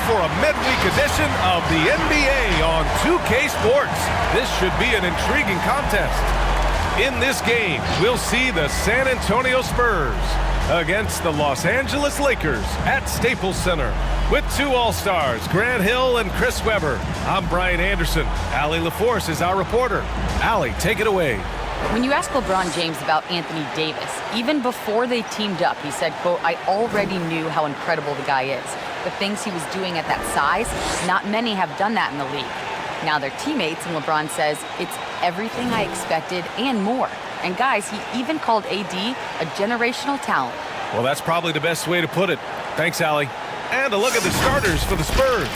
for a midweek edition of the NBA on 2K Sports. This should be an intriguing contest. In this game, we'll see the San Antonio Spurs against the Los Angeles Lakers at Staples Center. With two All-Stars, Grant Hill and Chris Webber, I'm Brian Anderson. Allie LaForce is our reporter. Allie, take it away. When you ask LeBron James about Anthony Davis, even before they teamed up, he said, quote, "I already knew how incredible the guy is. The things he was doing at that size, not many have done that in the league." Now they're teammates, and LeBron says, "It's everything I expected and more." And guys, he even called AD a generational talent. Well, that's probably the best way to put it. Thanks, Allie. And a look at the starters for the Spurs.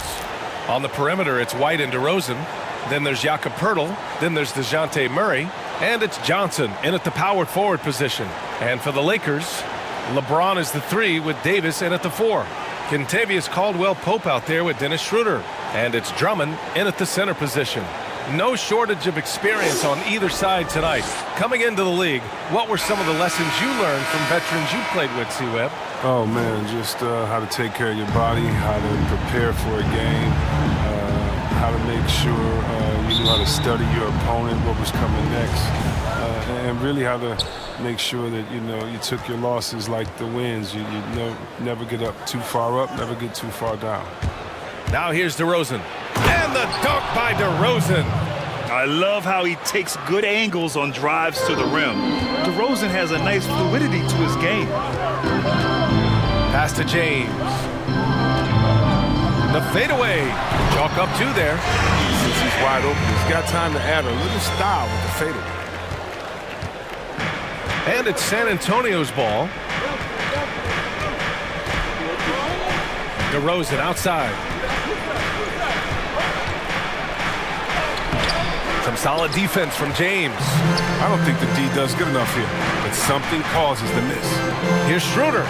On the perimeter, it's White and DeRozan. Then there's Jakob Poeltl. Then there's DeJounte Murray. And it's Johnson in at the power forward position. And for the Lakers, LeBron is the 3 with Davis in at the 4. Kentavious Caldwell-Pope out there with Dennis Schroeder. And it's Drummond in at the center position. No shortage of experience on either side tonight. Coming into the league, what were some of the lessons you learned from veterans you played with, C-Web? Oh, man, just how to take care of your body, how to prepare for a game, how to make sure you knew how to study your opponent, what was coming next, and really how to make sure that, you took your losses like the wins. You never get up too far up, never get too far down. Now here's DeRozan. And the dunk by DeRozan. I love how he takes good angles on drives to the rim. DeRozan has a nice fluidity to his game. Pass to James. The fadeaway. Chalk up 2 there. Since he's wide open, he's got time to add a little style with the fadeaway. And it's San Antonio's ball. DeRozan outside. Some solid defense from James. I don't think the D does good enough here, but something causes the miss. Here's Schroeder.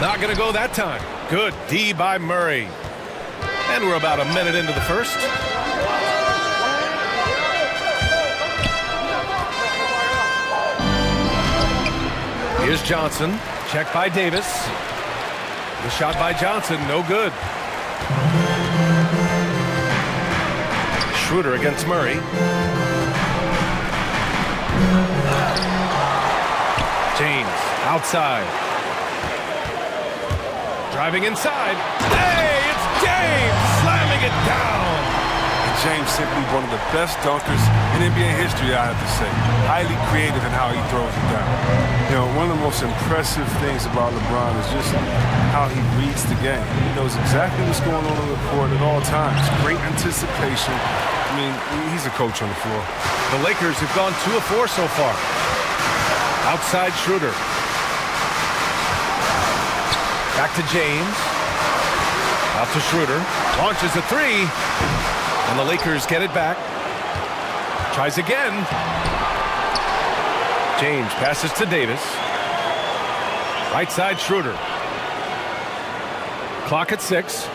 Not going to go that time. Good D by Murray. And we're about a minute into the first. Here's Johnson. Checked by Davis. The shot by Johnson, no good. Schroeder against Murray. James outside. Driving inside. Hey, it's James slamming it down. And James simply one of the best dunkers in NBA history, I have to say. Highly creative in how he throws it down. One of the most impressive things about LeBron is just how he reads the game. He knows exactly what's going on the court at all times. Great anticipation. I mean, he's a coach on the floor. The Lakers have gone 2 of 4 so far. Outside Schroeder. Back to James. Out to Schroeder. Launches a 3. And the Lakers get it back. Tries again. James passes to Davis. Right side Schroeder. Clock at 6.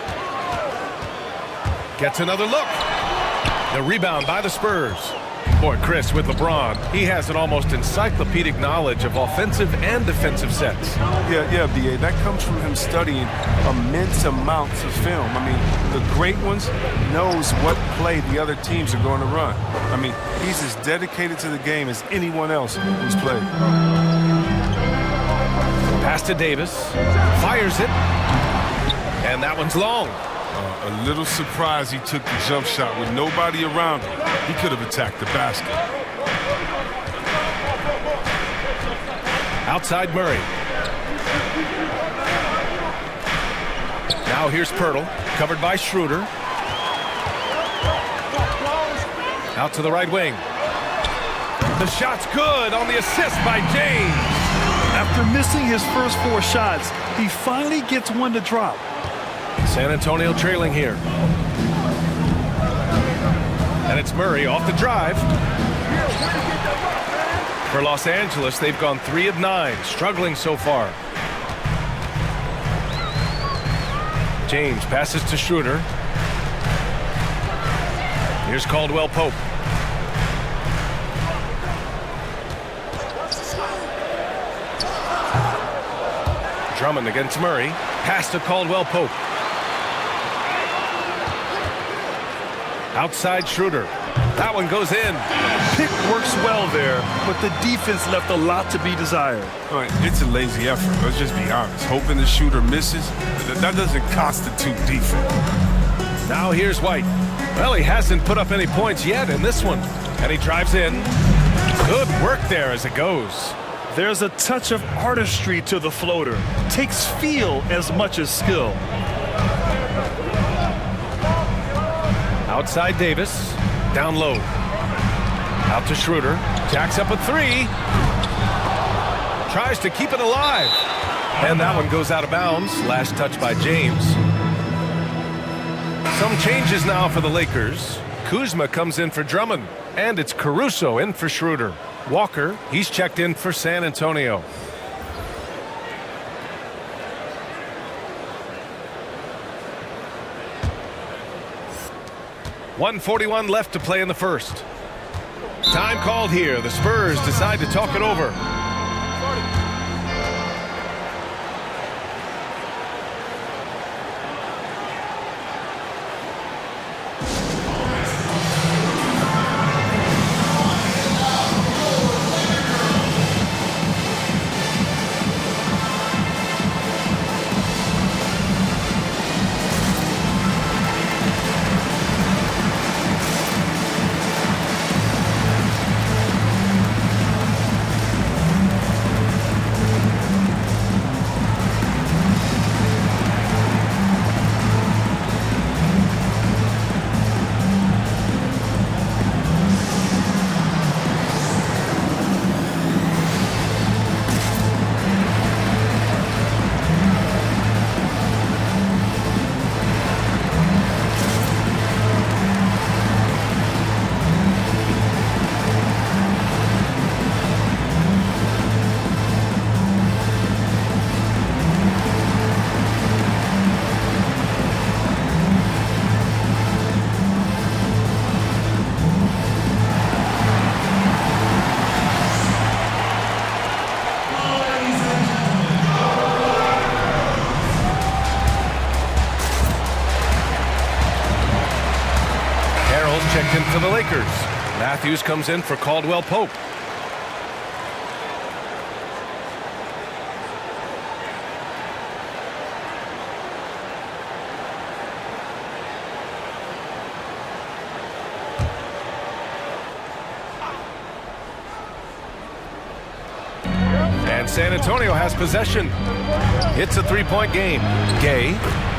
Gets another look. The rebound by the Spurs. Boy, Chris, with LeBron, he has an almost encyclopedic knowledge of offensive and defensive sets. Yeah, B.A. That comes from him studying immense amounts of film. I mean, the great ones knows what play the other teams are going to run. I mean, he's as dedicated to the game as anyone else who's played. Pass to Davis. Fires it. And that one's long. A little surprised he took the jump shot with nobody around him. He could have attacked the basket. Outside Murray. Now here's Poeltl, covered by Schroeder. Out to the right wing. The shot's good on the assist by James. After missing his first 4 shots, he finally gets one to drop. San Antonio trailing here. And it's Murray off the drive. For Los Angeles, they've gone 3 of 9, struggling so far. James passes to Schroeder. Here's Caldwell-Pope. Drummond against Murray. Pass to Caldwell-Pope. Outside Schroeder. That one goes in. Pick works well there, but the defense left a lot to be desired. All right, it's a lazy effort. Let's just be honest. Hoping the shooter misses, that doesn't constitute defense. Now here's White. Well, he hasn't put up any points yet in this one. And he drives in. Good work there as it goes. There's a touch of artistry to the floater. Takes feel as much as skill. Outside Davis. Down low. Out to Schroeder. Jacks up a three. Tries to keep it alive. And that one goes out of bounds. Last touch by James. Some changes now for the Lakers. Kuzma comes in for Drummond. And it's Caruso in for Schroeder. Walker, he's checked in for San Antonio. .141 left to play in the first. Time called here. The Spurs decide to talk it over. Checked in for the Lakers. Matthews comes in for Caldwell Pope. And San Antonio has possession. It's a three-point game. Gay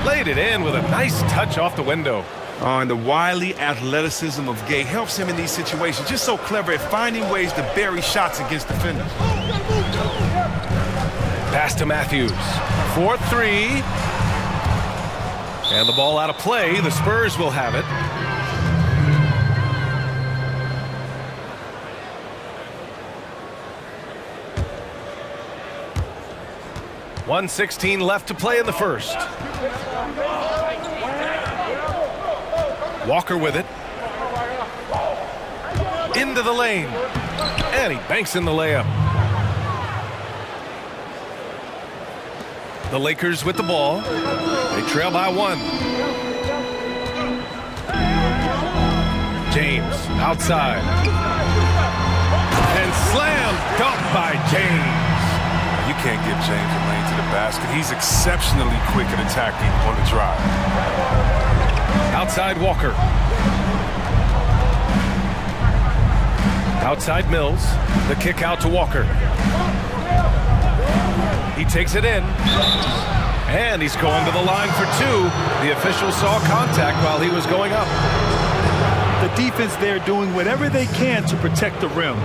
laid it in with a nice touch off the window. And the wily athleticism of Gay helps him in these situations. Just so clever at finding ways to bury shots against defenders. Pass to Matthews. 4-3. And the ball out of play. The Spurs will have it. .116 left to play in the first. Walker with it. Into the lane. And he banks in the layup. The Lakers with the ball. They trail by one. James outside. And slam dunk by James. You can't get James a lane to the basket. He's exceptionally quick at attacking on the drive. Outside Walker. Outside Mills. The kick out to Walker. He takes it in. And he's going to the line for two. The official saw contact while he was going up. The defense there doing whatever they can to protect the rim.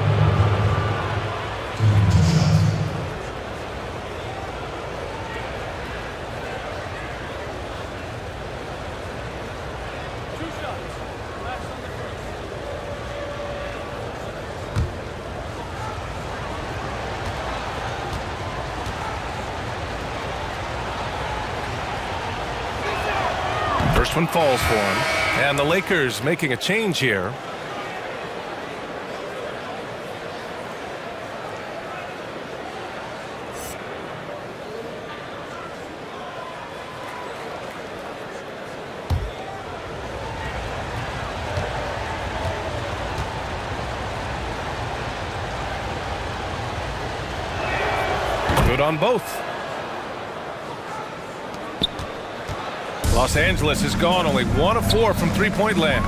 First one falls for him. And the Lakers making a change here. Good on both. Los Angeles is gone only 1 of 4 from three-point land.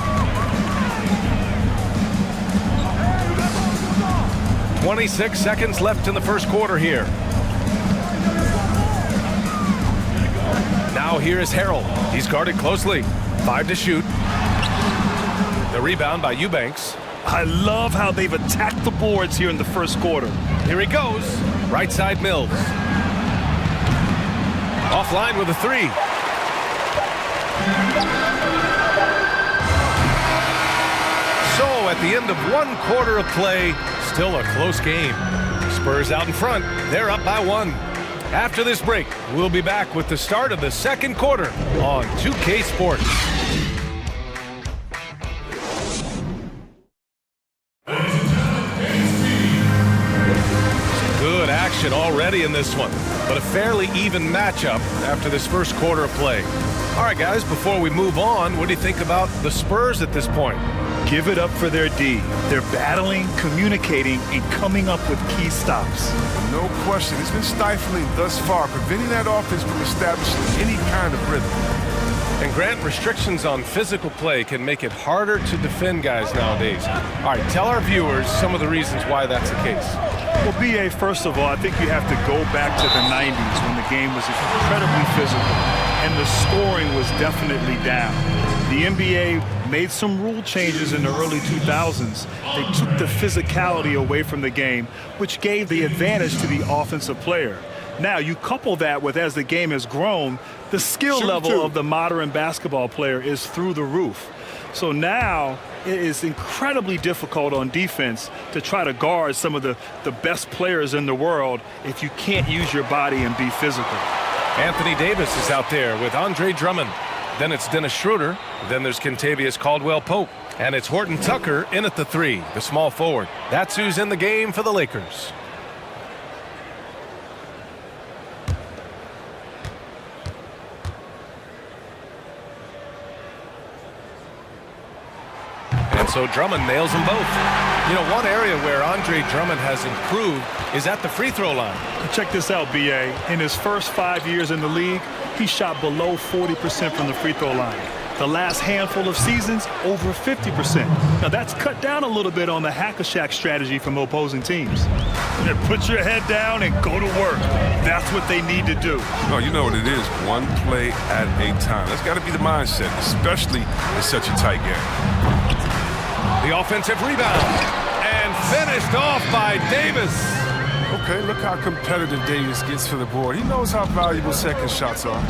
26 seconds left in the first quarter here. Now here is Harrell. He's guarded closely. 5 to shoot. The rebound by Eubanks. I love how they've attacked the boards here in the first quarter. Here he goes. Right side Mills. Offline with a 3. So at the end of 1 quarter of play, still a close game. Spurs out in front. They're up by 1. After this break, we'll be back with the start of the second quarter on 2K Sports. Good action already in this one, but a fairly even matchup after this first quarter of play. All right, guys, before we move on, what do you think about the Spurs at this point? Give it up for their D. They're battling, communicating, and coming up with key stops. No question. It's been stifling thus far, preventing that offense from establishing any kind of rhythm. And Grant, restrictions on physical play can make it harder to defend guys nowadays. All right, tell our viewers some of the reasons why that's the case. Well, B.A., first of all, I think you have to go back to the 90s when the game was incredibly physical and the scoring was definitely down. The NBA made some rule changes in the early 2000s. They took the physicality away from the game, which gave the advantage to the offensive player. Now, you couple that with, as the game has grown, the skill level of the modern basketball player is through the roof. So now it is incredibly difficult on defense to try to guard some of the best players in the world if you can't use your body and be physical. Anthony Davis is out there with Andre Drummond. Then it's Dennis Schroeder. Then there's Kentavious Caldwell-Pope. And it's Horton Tucker in at the 3, the small forward. That's who's in the game for the Lakers. And so Drummond nails them both. You know, one area where Andre Drummond has improved is at the free throw line. Check this out, B.A. In his first 5 years in the league, he shot below 40% from the free throw line. The last handful of seasons, over 50%. Now, that's cut down a little bit on the hack-a-shack strategy from opposing teams. And put your head down and go to work. That's what they need to do. No, you know what it is. One play at a time. That's got to be the mindset, especially in such a tight game. The offensive rebound. And finished off by Davis. Okay, look how competitive Davis gets for the board. He knows how valuable second shots are.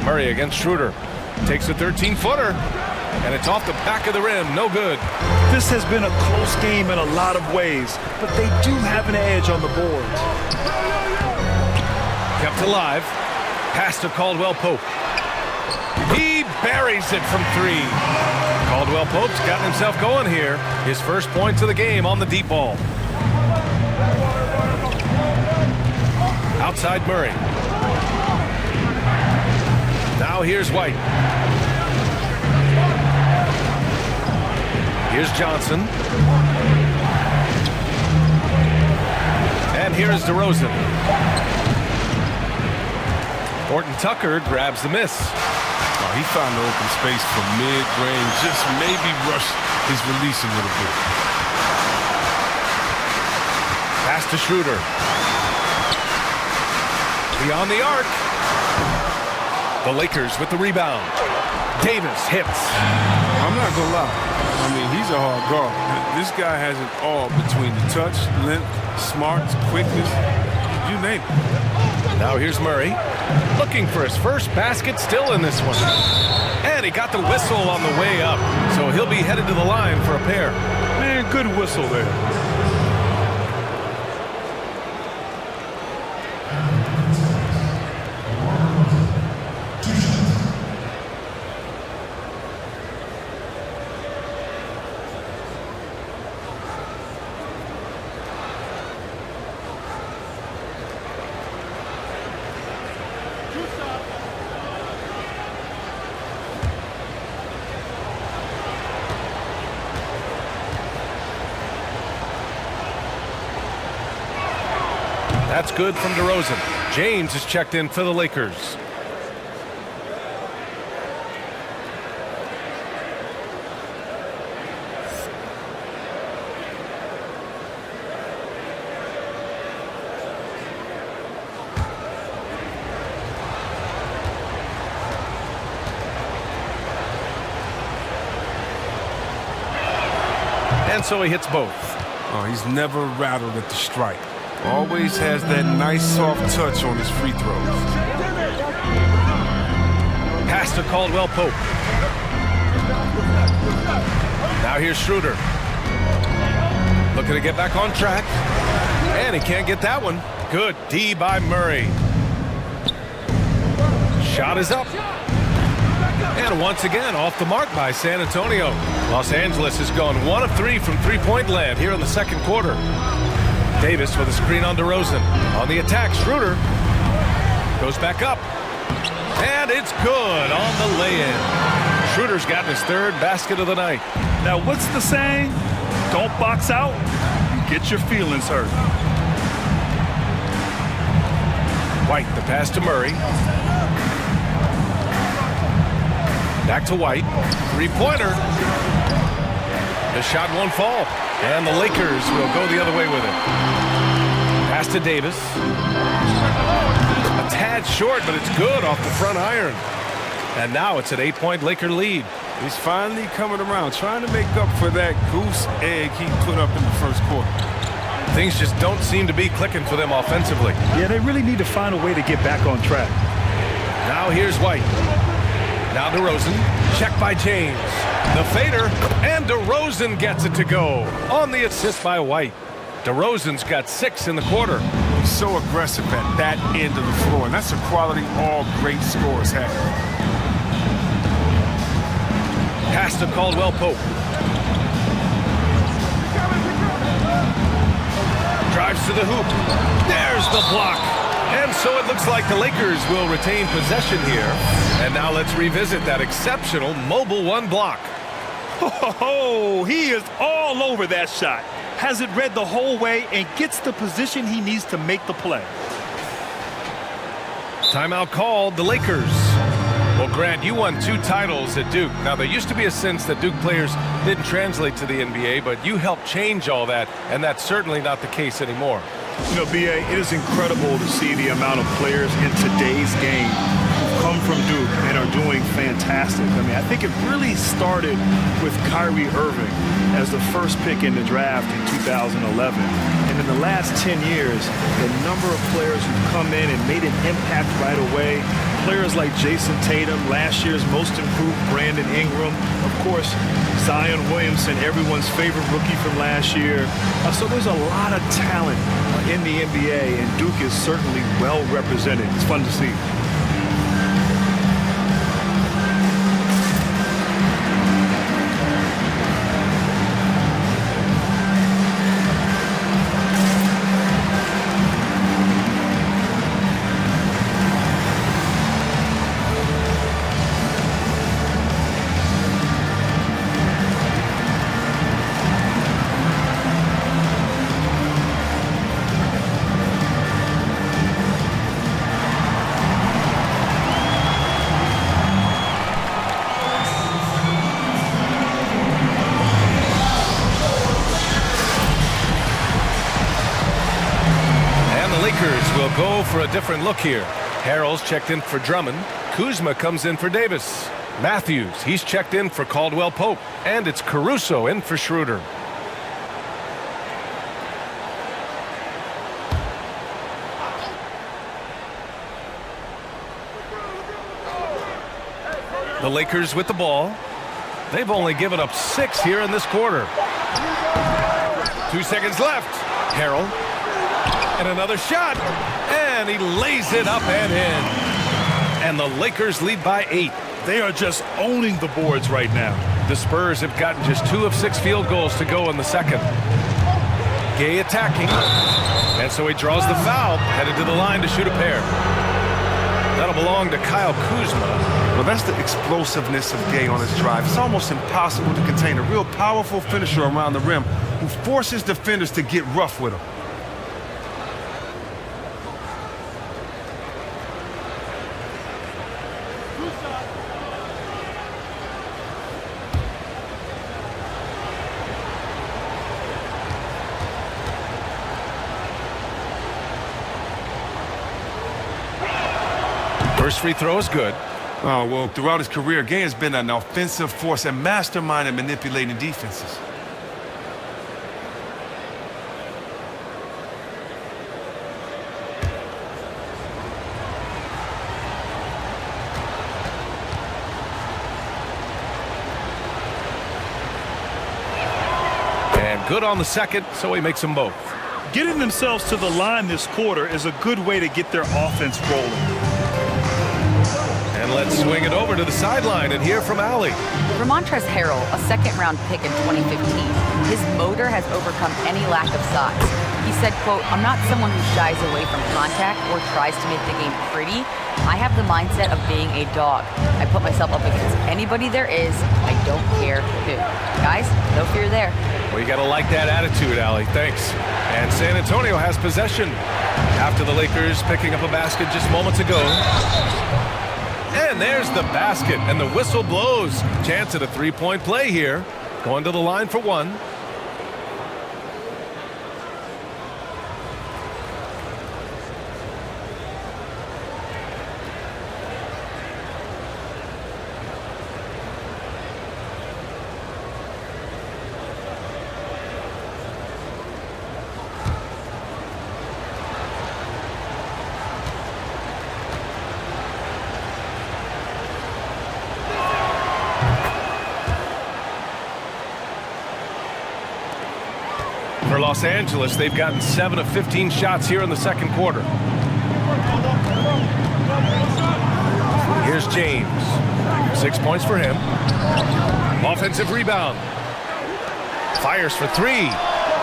Murray against Schroeder. Takes a 13-footer. And it's off the back of the rim. No good. This has been a close game in a lot of ways, but they do have an edge on the boards. Kept alive. Pass to Caldwell-Pope. He buries it from 3. Caldwell-Pope's gotten himself going here. His first points of the game on the deep ball. Outside Murray. Now here's White. Here's Johnson. And here's DeRozan. Horton Tucker grabs the miss. He found the open space for mid-range, just maybe rush his release a little bit. Pass to Schroeder. Beyond the arc. The Lakers with the rebound. Davis hits. I'm not going to lie. I mean, he's a hard guard. This guy has it all between the touch, length, smarts, quickness, you name it. Now here's Murray. Looking for his first basket, still in this one. And he got the whistle on the way up, so he'll be headed to the line for a pair. Man, good whistle there. That's good from DeRozan. James is checked in for the Lakers. And so he hits both. Oh, he's never rattled at the strike. Always has that nice soft touch on his free throws. Pass to Caldwell Pope. Now here's Schroeder. Looking to get back on track. And he can't get that one. Good D by Murray. Shot is up. And once again, off the mark by San Antonio. Los Angeles has gone 1 of 3 from three-point land here in the second quarter. Davis with a screen on DeRozan. On the attack, Schroeder goes back up. And it's good on the lay-in. Schroeder's gotten his third basket of the night. Now, what's the saying? Don't box out, you get your feelings hurt. White, the pass to Murray. Back to White. Three-pointer. The shot won't fall. And the Lakers will go the other way with it. Pass to Davis. A tad short, but it's good off the front iron. And now it's an 8-point Laker lead. He's finally coming around, trying to make up for that goose egg he put up in the first quarter. Things just don't seem to be clicking for them offensively. Yeah, they really need to find a way to get back on track. Now here's White. Now DeRozan, checked by James. The fader, and DeRozan gets it to go. On the assist by White. DeRozan's got 6 in the quarter. He's so aggressive at that end of the floor, and that's a quality all great scorers have. Pass to Caldwell Pope. Drives to the hoop. There's the block. And so it looks like the Lakers will retain possession here. And now let's revisit that exceptional mobile one block. Oh, he is all over that shot. Has it read the whole way and gets the position he needs to make the play. Timeout called, the Lakers. Well, Grant, you won 2 titles at Duke. Now, there used to be a sense that Duke players didn't translate to the NBA, but you helped change all that, and that's certainly not the case anymore. You know, B.A., it is incredible to see the amount of players in today's game who come from Duke and are doing fantastic. I mean, I think it really started with Kyrie Irving as the first pick in the draft in 2011. And in the last 10 years, the number of players who've come in and made an impact right away, players like Jason Tatum, last year's most improved Brandon Ingram, of course, Zion Williamson, everyone's favorite rookie from last year. So there's a lot of talent in the NBA, and Duke is certainly well represented. It's fun to see. Go for a different look here. Harrell's checked in for Drummond. Kuzma comes in for Davis. Matthews, he's checked in for Caldwell Pope. And it's Caruso in for Schroeder. The Lakers with the ball. They've only given up 6 here in this quarter. 2 seconds left. Harrell. And another shot. And he lays it up and in. And the Lakers lead by 8. They are just owning the boards right now. The Spurs have gotten just 2 of 6 field goals to go in the second. Gay attacking. And so he draws the foul, headed to the line to shoot a pair. That'll belong to Kyle Kuzma. Well, that's the explosiveness of Gay on his drive. It's almost impossible to contain a real powerful finisher around the rim who forces defenders to get rough with him. First free throw is good. Oh, well, throughout his career, Gay has been an offensive force and mastermind in manipulating defenses. And good on the second, so he makes them both. Getting themselves to the line this quarter is a good way to get their offense rolling. And let's swing it over to the sideline and hear from Allie. Ramontrez Harrell, a second-round pick in 2015. His motor has overcome any lack of size. He said, quote, "I'm not someone who shies away from contact or tries to make the game pretty. I have the mindset of being a dog. I put myself up against anybody there is. I don't care who." Guys, no fear there. Well, you got to like that attitude, Allie. Thanks. And San Antonio has possession after the Lakers picking up a basket just moments ago. And there's the basket, and the whistle blows. Chance at a three-point play here. Going to the line for one. For Los Angeles, they've gotten 7 of 15 shots here in the second quarter. Here's James. 6 points for him. Offensive rebound. Fires for three.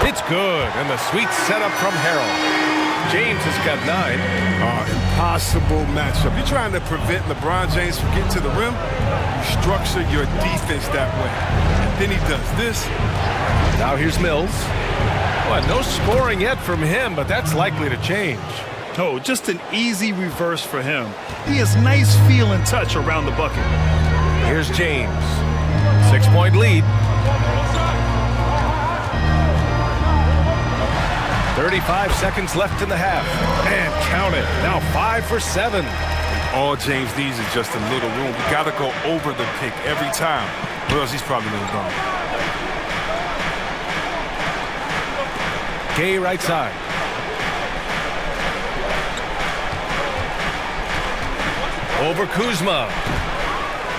It's good. And the sweet setup from Harrell. James has got 9. Impossible matchup. You're trying to prevent LeBron James from getting to the rim. You structure your defense that way. And then he does this. Now here's Mills. Well, no scoring yet from him, but that's likely to change. Oh, just an easy reverse for him. He has nice feel and touch around the bucket. Here's James. 6-point lead. 35 seconds left in the half. And count it. Now 5 for 7. All James needs is just a little room. We got to go over the pick every time, or else he's probably going to go. Gay right side. Over Kuzma.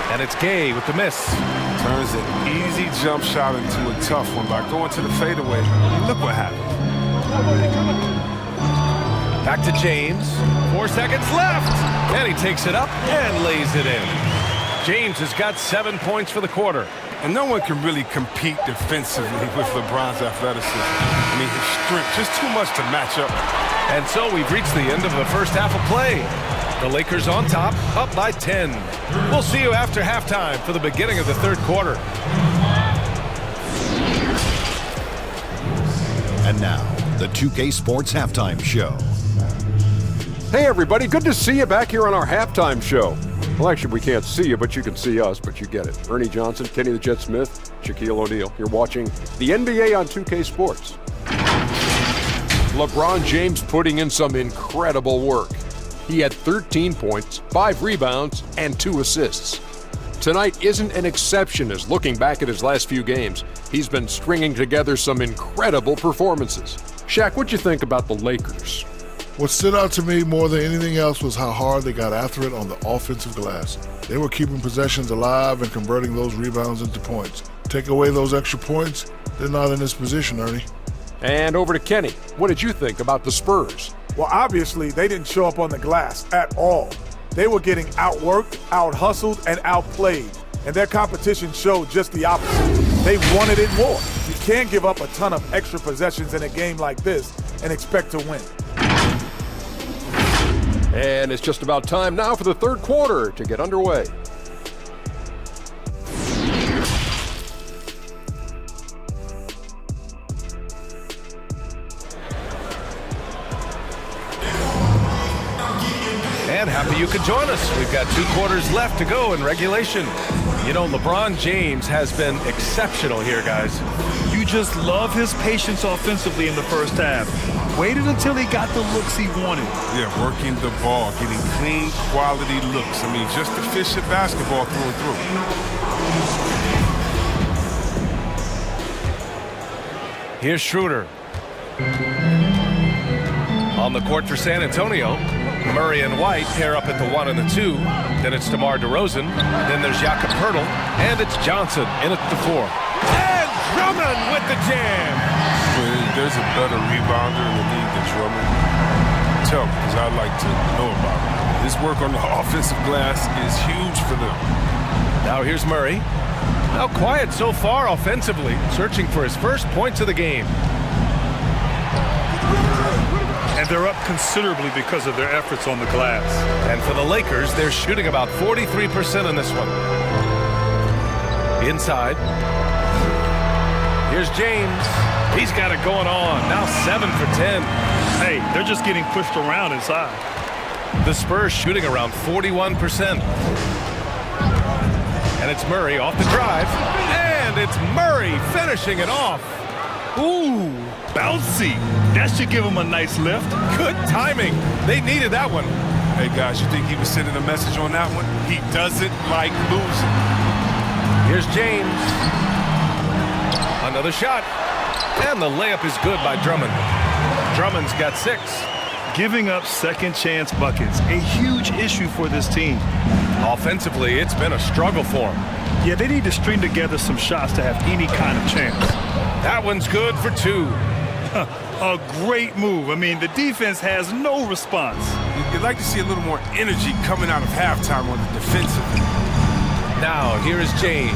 And it's Gay with the miss. Turns an easy jump shot into a tough one by going to the fadeaway. Look what happened. Back to James. 4 seconds left. And he takes it up and lays it in. James has got 7 points for the quarter. And no one can really compete defensively with LeBron's athleticism. I mean, his strength, just too much to match up. And so we've reached the end of the first half of play. The Lakers on top, up by 10. We'll see you after halftime for the beginning of the third quarter. And now, the 2K Sports Halftime Show. Hey everybody, good to see you back here on our halftime show. Well, actually, we can't see you, but you can see us, but you get it. Ernie Johnson, Kenny the Jet Smith, Shaquille O'Neal. You're watching the NBA on 2K Sports. LeBron James putting in some incredible work. He had 13 points, 5 rebounds, and 2 assists. Tonight isn't an exception as looking back at his last few games, he's been stringing together some incredible performances. Shaq, what'd you think about the Lakers? What stood out to me more than anything else was how hard they got after it on the offensive glass. They were keeping possessions alive and converting those rebounds into points. Take away those extra points, they're not in this position, Ernie. And over to Kenny. What did you think about the Spurs? Well, obviously, they didn't show up on the glass at all. They were getting outworked, out-hustled, and outplayed. And their competition showed just the opposite. They wanted it more. You can't give up a ton of extra possessions in a game like this and expect to win. And it's just about time now for the third quarter to get underway. And happy you could join us. We've got 2 quarters left to go in regulation. You know, LeBron James has been exceptional here, guys. You just love his patience offensively in the first half. waited until he got the looks he wanted. Yeah, working the ball, getting clean, quality looks. I mean, just efficient basketball through and through. Here's Schroeder. On the court for San Antonio, Murray and White pair up at the 1 and the 2. Then it's DeMar DeRozan. Then there's Jakob Poeltl. And it's Johnson in at the 4. And Drummond with the jam. There's a better rebounder in the league than Drummond. Tell me, because I'd like to know about it. His work on the offensive glass is huge for them. Now here's Murray. Now quiet so far offensively, searching for his first points of the game. And they're up considerably because of their efforts on the glass. And for the Lakers, they're shooting about 43% in this one. Inside. Here's James. He's got it going on. Now 7 for 10. Hey, they're just getting pushed around inside. The Spurs shooting around 41%. And it's Murray off the drive. And it's Murray finishing it off. Ooh, bouncy. That should give him a nice lift. Good timing. They needed that one. Hey, guys, you think he was sending a message on that one? He doesn't like losing. Here's James. Another shot. And the layup is good by Drummond. Drummond's got 6. Giving up second chance buckets, a huge issue for this team. Offensively, it's been a struggle for them. Yeah, they need to string together some shots to have any kind of chance. That one's good for 2. A great move. I mean, the defense has no response. You'd like to see a little more energy coming out of halftime on the defensive end. Now, here is James.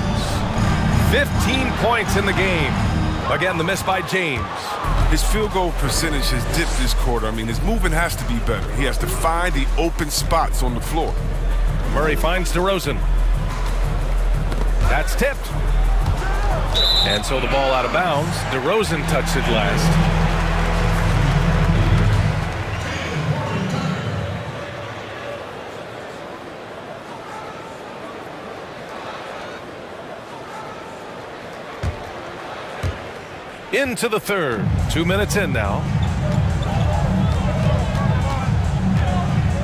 15 points in the game. Again, the miss by James. His field goal percentage has dipped this quarter. I mean, his movement has to be better. He has to find the open spots on the floor. Murray finds DeRozan. That's tipped. And so the ball out of bounds. DeRozan touched it last. Into the third. 2 minutes in now.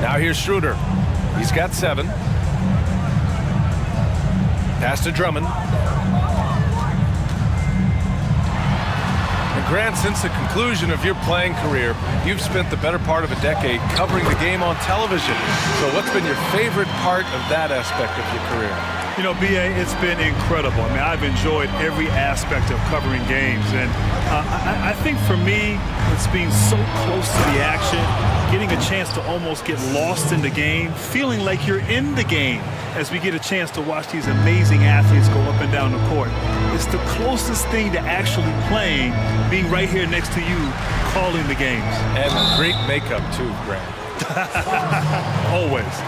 Now here's Schroeder. He's got 7. Pass to Drummond. And Grant, since the conclusion of your playing career, you've spent the better part of a decade covering the game on television. So what's been your favorite part of that aspect of your career? You know, B.A., it's been incredible. I mean, I've enjoyed every aspect of covering games. And I think for me, it's being so close to the action, getting a chance to almost get lost in the game, feeling like you're in the game as we get a chance to watch these amazing athletes go up and down the court. It's the closest thing to actually playing, being right here next to you, calling the games. And great makeup, too, Grant. Always.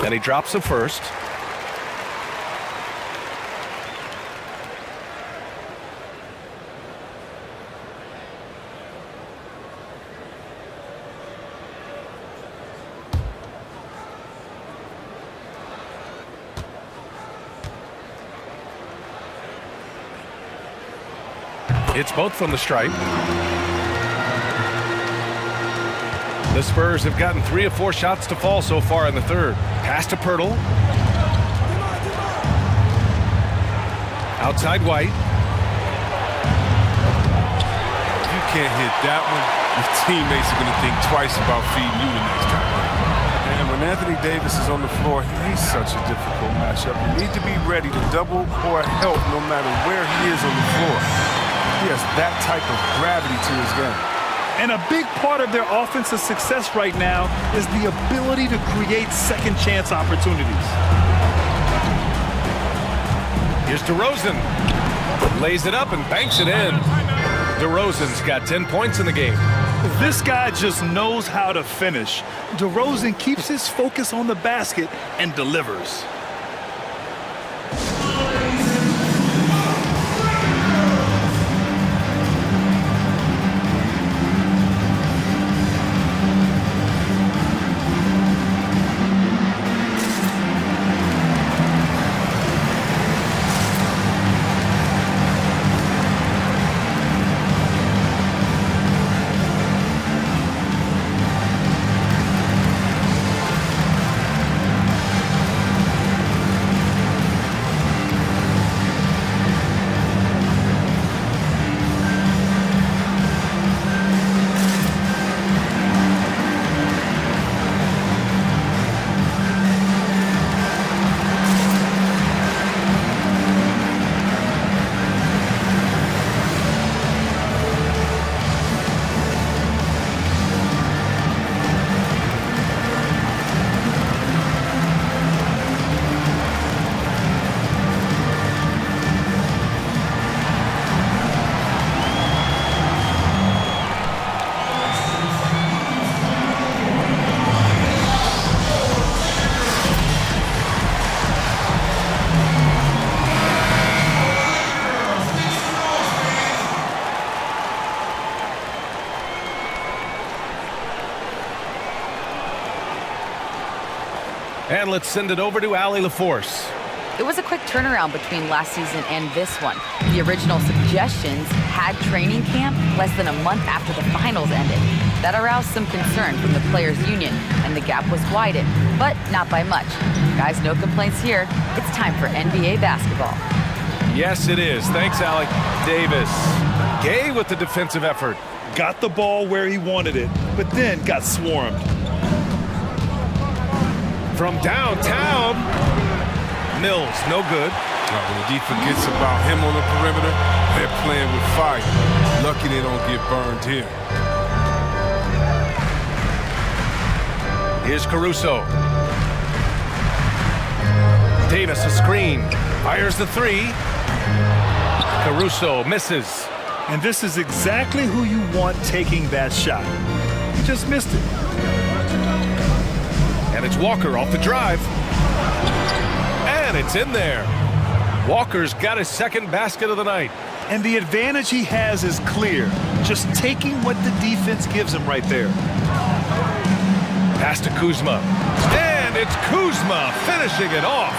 And he drops the first. It's both from the stripe. The Spurs have gotten 3 of 4 shots to fall so far in the third. Pass to Poeltl. Outside White. If you can't hit that one, your teammates are going to think twice about feeding you the next time. And when Anthony Davis is on the floor, he's such a difficult matchup. You need to be ready to double or help no matter where he is on the floor. He has that type of gravity to his game. And a big part of their offensive success right now is the ability to create second chance opportunities. Here's DeRozan. Lays it up and banks it in. DeRozan's got 10 points in the game. This guy just knows how to finish. DeRozan keeps his focus on the basket and delivers. And let's send it over to Allie LaForce. It was a quick turnaround between last season and this one. The original suggestions had training camp less than a month after the finals ended. That aroused some concern from the players' union, and the gap was widened, but not by much. Guys, no complaints here. It's time for NBA basketball. Yes, it is. Thanks, Allie. Davis. Gay with the defensive effort. Got the ball where he wanted it, but then got swarmed. From downtown, Mills, no good. When the defense forgets about him on the perimeter, they're playing with fire. Lucky they don't get burned here. Here's Caruso. Davis, a screen. Fires the three. Caruso misses. And this is exactly who you want taking that shot. He just missed it. And it's Walker off the drive. And it's in there. Walker's got his second basket of the night. And the advantage he has is clear. Just taking what the defense gives him right there. Pass to Kuzma. And it's Kuzma finishing it off.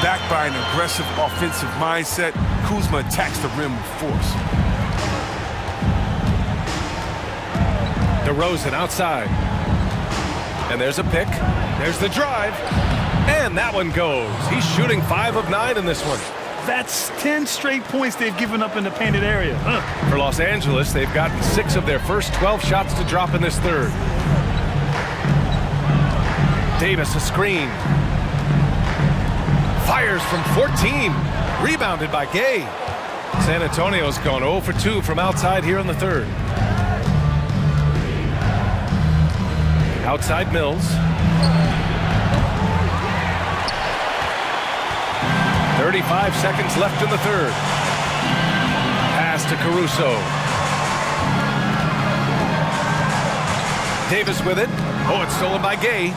Backed by an aggressive offensive mindset, Kuzma attacks the rim with force. DeRozan outside. And there's a pick. There's the drive. And that one goes. He's shooting 5 of 9 in this one. That's 10 straight points they've given up in the painted area. For Los Angeles, they've gotten 6 of their first 12 shots to drop in this third. Davis, a screen. Fires from 14. Rebounded by Gay. San Antonio's gone 0 for 2 from outside here in the third. Outside Mills. 35 seconds left in the third. Pass to Caruso. Davis with it. Oh, it's stolen by Gay.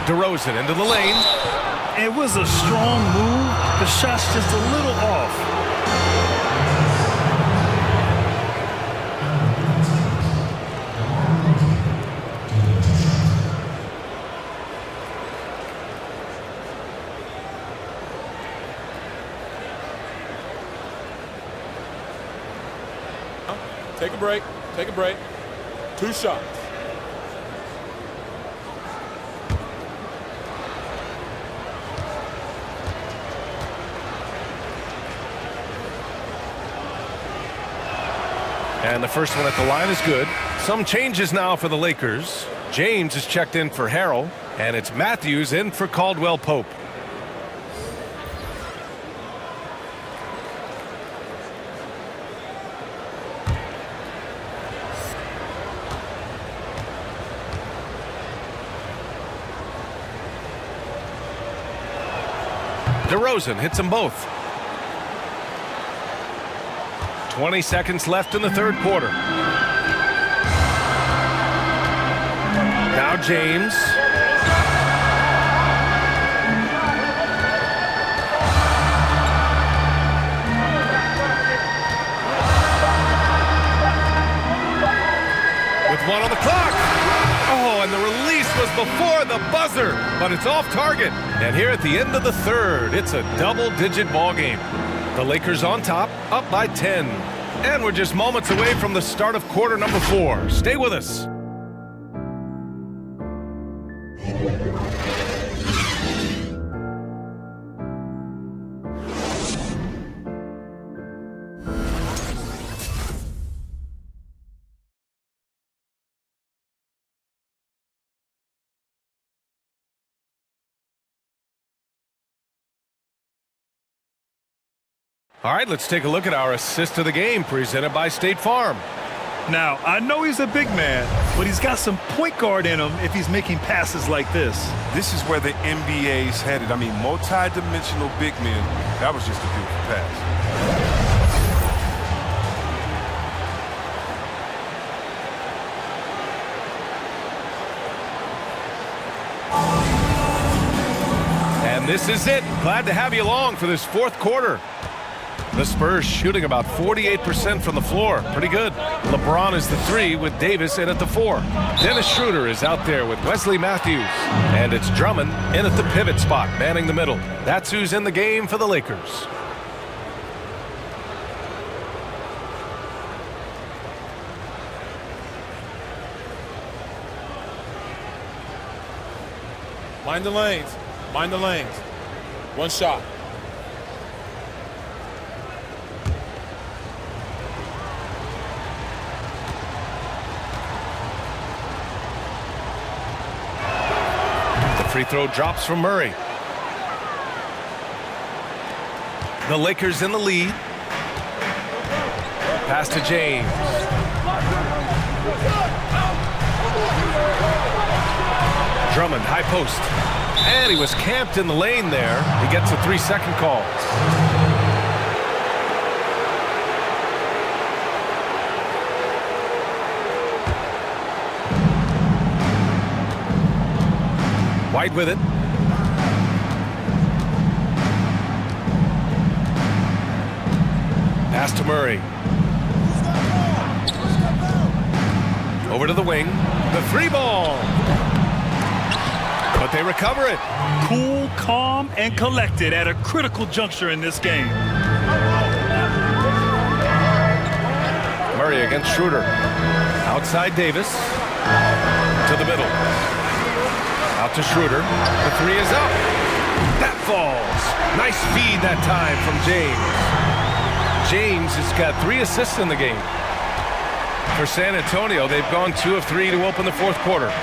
DeRozan into the lane. It was a strong move. The shot's just a little off. Take a break. Take a break. 2 shots. And the first one at the line is good. Some changes now for the Lakers. James is checked in for Harrell, and it's Matthews in for Caldwell Pope. DeRozan hits them both. 20 seconds left in the third quarter. Now James. With 1 on the clock. Oh, and the release was before the buzzer, but it's off target. And here at the end of the third, it's a double-digit ball game. The Lakers on top, up by 10. And we're just moments away from the start of quarter number 4. Stay with us. All right, let's take a look at our assist of the game presented by State Farm. Now, I know he's a big man, but he's got some point guard in him if he's making passes like this. This is where the NBA's headed. I mean, multi-dimensional big men. That was just a beautiful pass. And this is it. Glad to have you along for this fourth quarter. The Spurs shooting about 48% from the floor. Pretty good. LeBron is the 3 with Davis in at the 4. Dennis Schroeder is out there with Wesley Matthews. And it's Drummond in at the pivot spot, manning the middle. That's who's in the game for the Lakers. Mind the lanes. Mind the lanes. One shot. Free throw drops from Murray. The Lakers in the lead. Pass to James. Drummond, high post. And he was camped in the lane there. He gets a 3-second call. White with it. Pass to Murray. Over to the wing. The 3 ball. But they recover it. Cool, calm, and collected at a critical juncture in this game. Murray against Schroeder. Outside Davis. To the middle. Out to Schroeder. The 3 is up. That falls. Nice feed that time from James. James has got 3 assists in the game. For San Antonio, they've gone 2 of 3 to open the fourth quarter.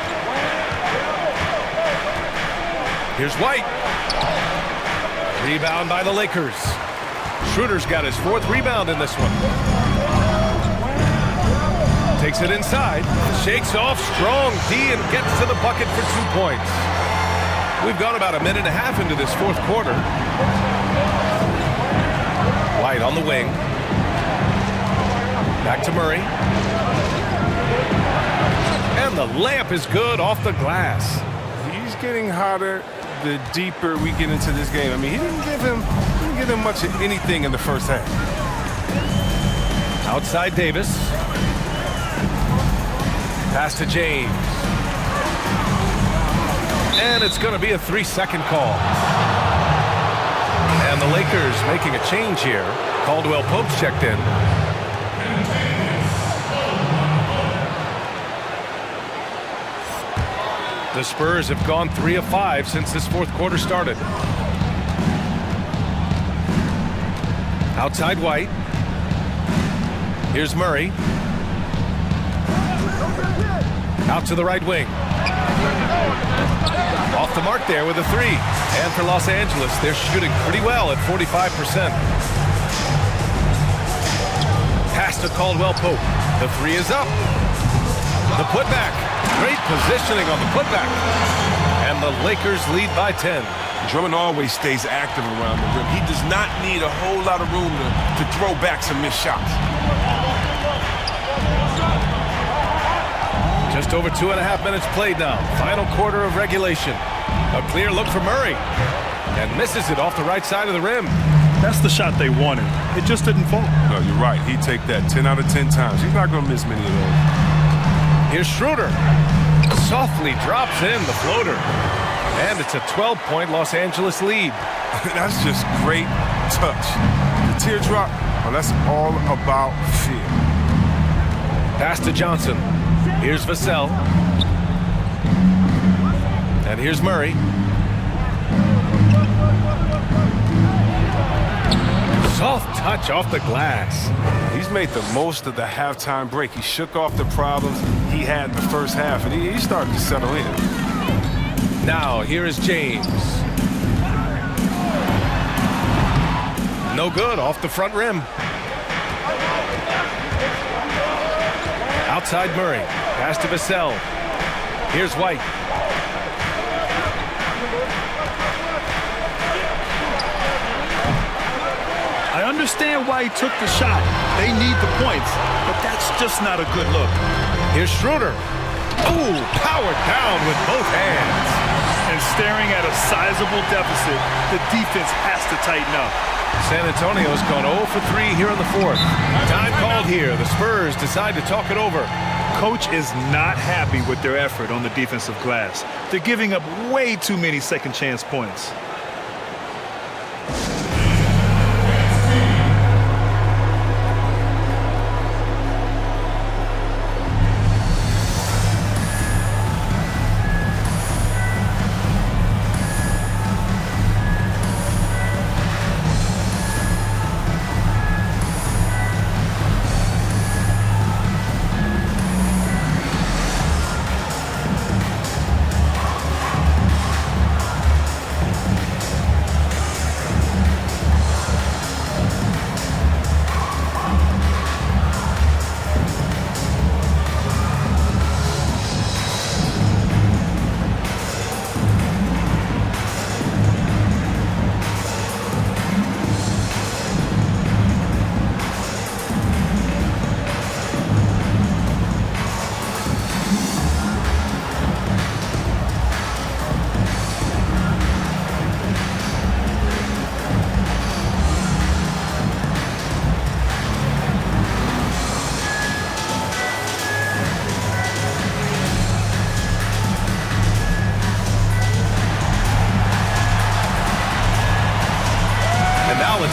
Here's White. Rebound by the Lakers. Schroeder's got his 4th rebound in this one. Takes it inside, shakes off strong D and gets to the bucket for 2 points. We've gone about a minute and a half into this fourth quarter. White on the wing. Back to Murray. And the layup is good off the glass. He's getting hotter the deeper we get into this game. I mean, he didn't give him much of anything in the first half. Outside Davis. Pass to James. And it's going to be a 3-second call. And the Lakers making a change here. Caldwell Pope's checked in. The Spurs have gone 3 of 5 since this fourth quarter started. Outside White. Here's Murray. Out to the right wing. Off the mark there with a 3. And for Los Angeles, they're shooting pretty well at 45%. Pass to Caldwell Pope. The 3 is up. The putback. Great positioning on the putback. And the Lakers lead by 10. Drummond always stays active around the rim. He does not need a whole lot of room to throw back some missed shots. Just over 2.5 minutes played now. Final quarter of regulation. A clear look for Murray. And misses it off the right side of the rim. That's the shot they wanted. It just didn't fall. No, you're right. He'd take that 10 out of 10 times. He's not going to miss many of those. Here's Schroeder. Softly drops in the floater. And it's a 12-point Los Angeles lead. That's just great touch. The teardrop, well, that's all about fear. Pass to Johnson. Here's Vassell. And here's Murray. Soft touch off the glass. He's made the most of the halftime break. He shook off the problems he had in the first half, and he started to settle in. Now, here is James. No good, off the front rim. Outside Murray. Pass to Vassell. Here's White. I understand why he took the shot. They need the points, but that's just not a good look. Here's Schroeder. Oh, powered down with both hands. And staring at a sizable deficit, the defense has to tighten up. San Antonio's gone 0 for 3 here in the fourth. Time called here. The Spurs decide to talk it over. Coach is not happy with their effort on the defensive glass. They're giving up way too many second chance points.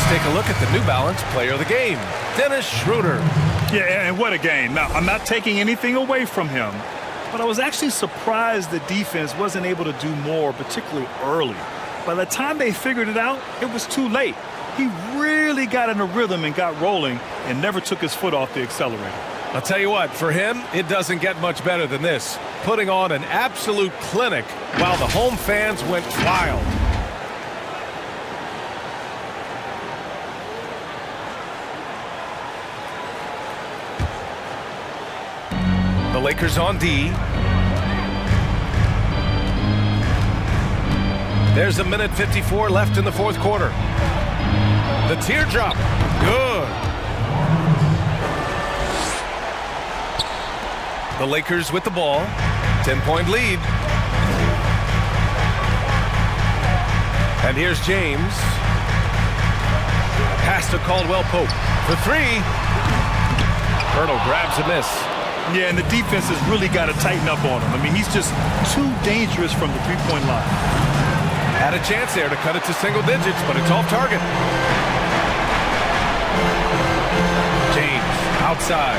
Take a look at the New Balance player of the game, Dennis Schroeder. Yeah, and what a game. Now, I'm not taking anything away from him, but I was actually surprised the defense wasn't able to do more, particularly early. By the time they figured it out, it was too late. He really got in a rhythm and got rolling and never took his foot off the accelerator. I'll tell you what, for him, it doesn't get much better than this. Putting on an absolute clinic while the home fans went wild. The Lakers on D. There's 1:54 left in the fourth quarter. The teardrop. Good. The Lakers with the ball. 10-point lead. And here's James. Pass to Caldwell Pope for three. Hurdle grabs a miss. Yeah, and the defense has really got to tighten up on him. I mean, he's just too dangerous from the three-point line. Had a chance there to cut it to single digits, but it's off target. James outside.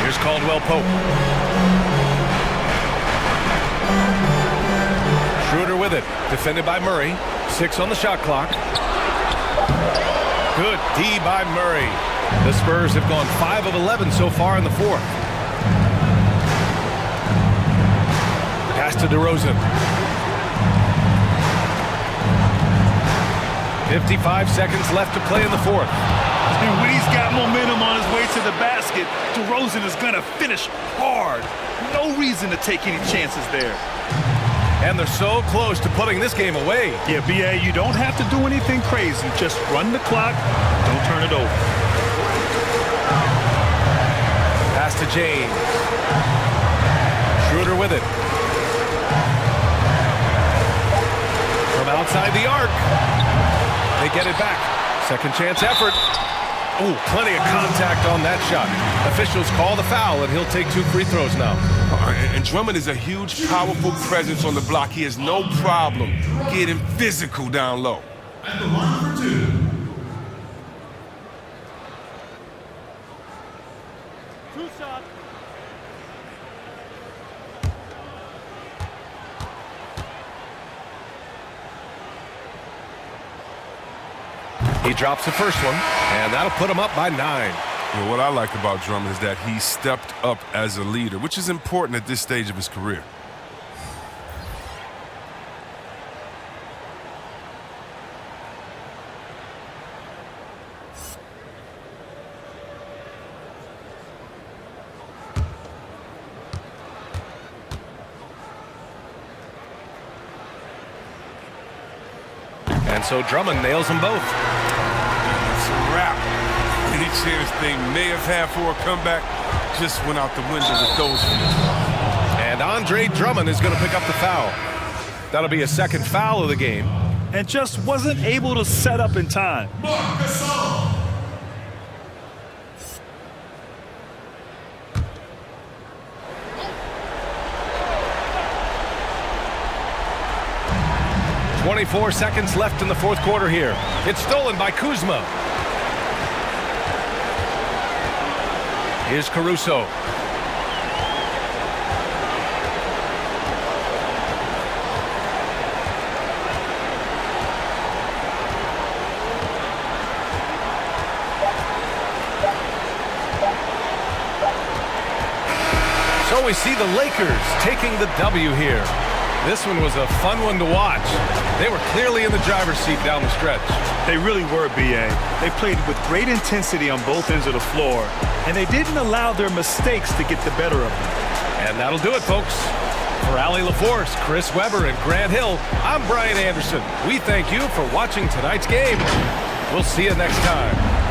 Here's Caldwell Pope. Schroeder with it, defended by Murray. 6 on the shot clock. Good D by Murray. The Spurs have gone 5 of 11 so far in the fourth. Pass to DeRozan. 55 seconds left to play in the fourth. And when he's got momentum on his way to the basket, DeRozan is going to finish hard. No reason to take any chances there. And they're so close to putting this game away. Yeah, B.A., you don't have to do anything crazy. Just run the clock. Don't turn it over. Pass to James. Schroeder with it. From outside the arc. They get it back. Second chance effort. Oh, plenty of contact on that shot. Officials call the foul, and he'll take 2 free throws now. And Drummond is a huge, powerful presence on the block. He has no problem getting physical down low. At the line for 2. He drops the first one, and that'll put him up by 9. Well, what I like about Drummond is that he stepped up as a leader, which is important at this stage of his career. And so Drummond nails them both. It's a wrap. Any chance they may have had for a comeback just went out the window with those feet. And Andre Drummond is going to pick up the foul. That'll be a second foul of the game. And just wasn't able to set up in time. 24 seconds left in the fourth quarter here. It's stolen by Kuzma. Here's Caruso. So we see the Lakers taking the W here. This one was a fun one to watch. They were clearly in the driver's seat down the stretch. They really were, B.A. They played with great intensity on both ends of the floor, and they didn't allow their mistakes to get the better of them. And that'll do it, folks. For Allie LaForce, Chris Webber, and Grant Hill, I'm Brian Anderson. We thank you for watching tonight's game. We'll see you next time.